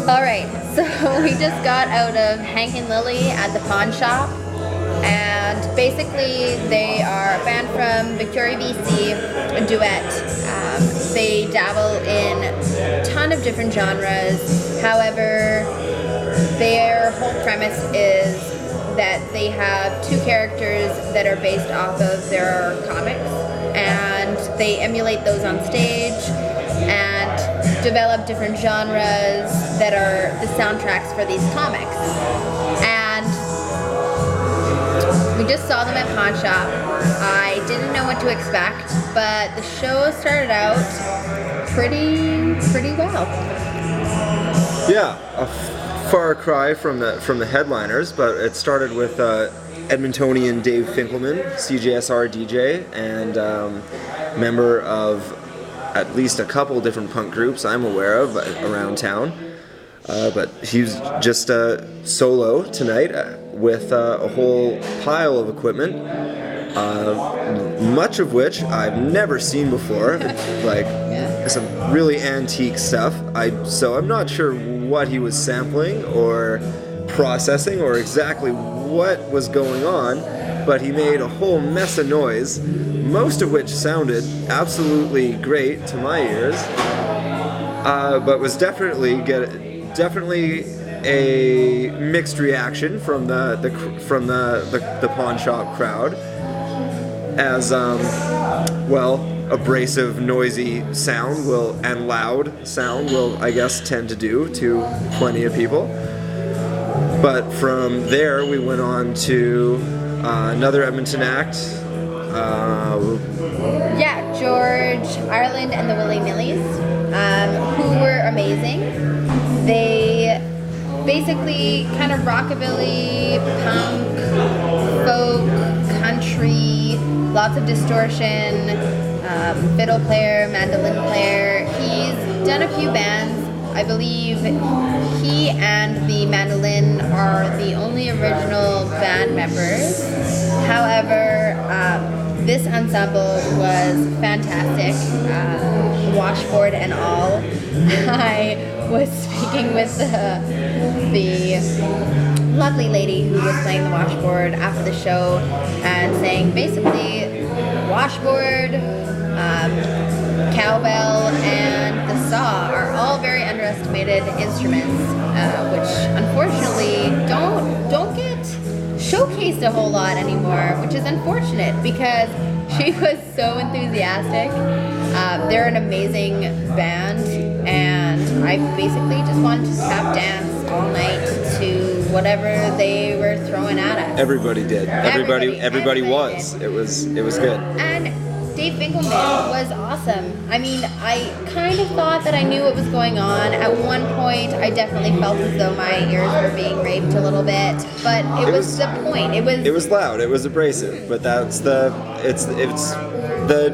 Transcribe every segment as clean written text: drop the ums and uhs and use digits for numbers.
Alright, so we just got out of Hank and Lily at the pawn shop, and basically they are a band from Victoria, BC, a duet. They dabble in a ton of different genres. However, their whole premise is that they have two characters that are based off of their comics, and they emulate those on stage and develop different genres that are the soundtracks for these comics. And we just saw them at Pawn Shop. I didn't know what to expect, but the show started out pretty well. Yeah, a far cry from the headliners, but it started with Edmontonian Dave Finkelman, CJSR DJ, and member of at least a couple different punk groups I'm aware of around town. But he's just solo tonight with a whole pile of equipment, much of which I've never seen before, like some really antique stuff. So I'm not sure what he was sampling or processing or exactly what was going on, but he made a whole mess of noise, most of which sounded absolutely great to my ears, but was definitely a mixed reaction from the pawn shop crowd, as abrasive, noisy sound and loud sound will, I guess, tend to do to plenty of people. But from there, we went on to another Edmonton act. George Ireland and the Willy Nillys, who were amazing. They basically kind of rockabilly, punk, folk, country, lots of distortion, fiddle player, mandolin player. He's done a few bands. I believe he and the mandolin are the only original band members. However, this ensemble was fantastic, washboard and all. I was speaking with the lovely lady who was playing the washboard after the show and saying basically washboard, cowbell, and the saw are all very underestimated instruments, which unfortunately don't get showcased a whole lot anymore, which is unfortunate because she was so enthusiastic. They're an amazing band, and I basically just wanted to tap dance all night to whatever they were throwing at us. Everybody did. Everybody was. Did. It was good. And Dave Finkelman was awesome. I mean, I kind of thought that I knew what was going on. At one point, I definitely felt as though my ears were being raped a little bit, but it was the point. It was loud. It was abrasive, but it's the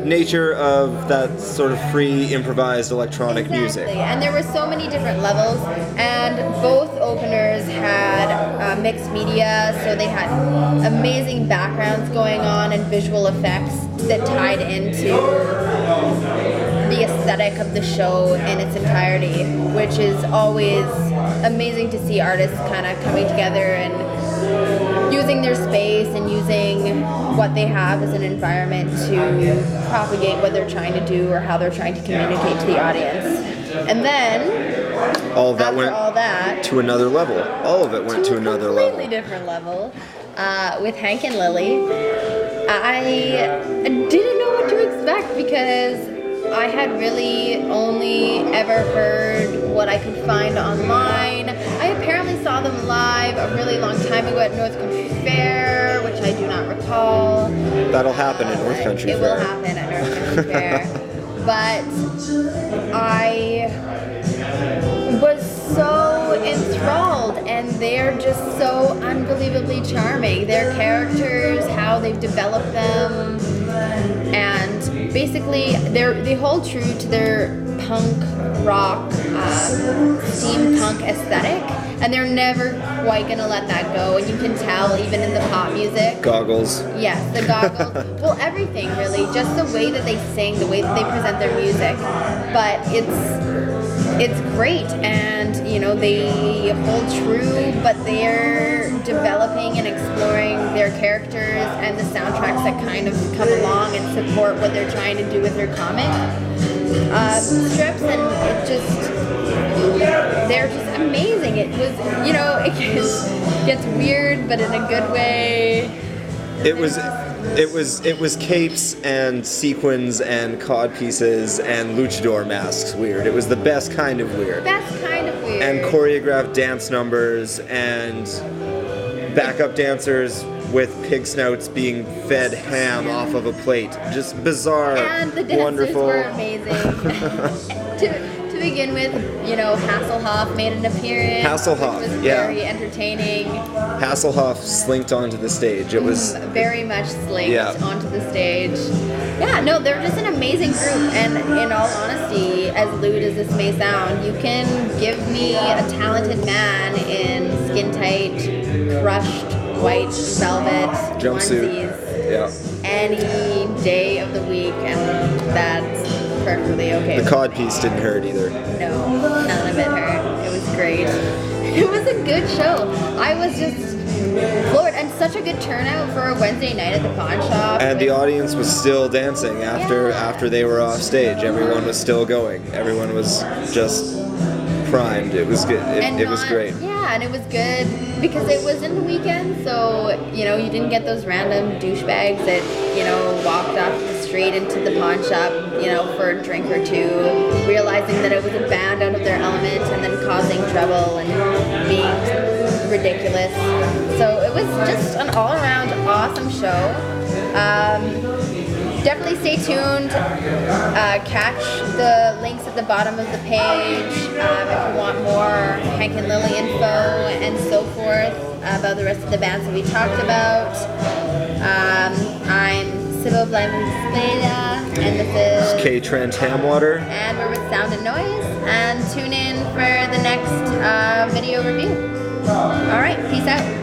nature of that sort of free, improvised electronic music. And there were so many different levels, and both openers had mixed media, so they had amazing backgrounds going on and visual effects that tied into the aesthetic of the show in its entirety, which is always amazing to see artists kind of coming together and using their space and using what they have as an environment to propagate what they're trying to do or how they're trying to communicate to the audience. And then all of that went to another level. All of it went to another level. A completely different level. With Hank and Lily, I didn't know what to expect because I had really only ever heard what I could find online. I apparently saw them live a really long time ago at North Country Fair, which I do not recall. That'll happen at North Country Fair. It will happen at North Country Fair. But I was so enthralled, and they're just so unbelievably charming. Their characters, how they've developed them, and basically they hold true to their punk rock, steampunk aesthetic, and they're never quite gonna let that go. And you can tell even in the pop music. Goggles. Yes, the goggles. Well, everything really. Just the way that they sing, the way that they present their music. But it's great, and they hold true, but they're developing and exploring their characters and the soundtracks that kind of come along and support what they're trying to do with their comic strips, and they're just amazing. It was, it gets weird, but in a good way. It was capes and sequins and cod pieces and luchador masks weird. It was the best kind of weird. And choreographed dance numbers and backup dancers with pig snouts being fed ham off of a plate. Just bizarre, and the dancers wonderful. Were amazing. To begin with, Hasselhoff made an appearance. Hasselhoff, which was yeah. very entertaining. Hasselhoff slinked onto the stage. It was very much slinked onto the stage. Yeah, no, they're just an amazing group. And in all honesty, as lewd as this may sound, you can give me a talented man in skin-tight, crushed white velvet jumpsuit any day of the week, and that's perfectly okay. The cod piece didn't hurt either. No, none of it hurt. It was great. It was a good show. I was just floored, and such a good turnout for a Wednesday night at the pawn shop. And the audience was still dancing after they were off stage. Everyone was still going. Everyone was just primed. It was good. It was great. Yeah, and it was good because it was in the weekend, so you didn't get those random douchebags that walked off the street into the pawn shop for a drink or two, realizing that it was a band out of their element and then causing trouble and being ridiculous. So it was just an all-around awesome show. Definitely stay tuned. Catch the links at the bottom of the page if you want more Hank and Lily info and so forth about the rest of the bands that we talked about. I'm Sybil Blyman-Speda, and this is K. Trent Hamwater. And we're with Sound and Noise. And tune in for the next video review. All right, peace out.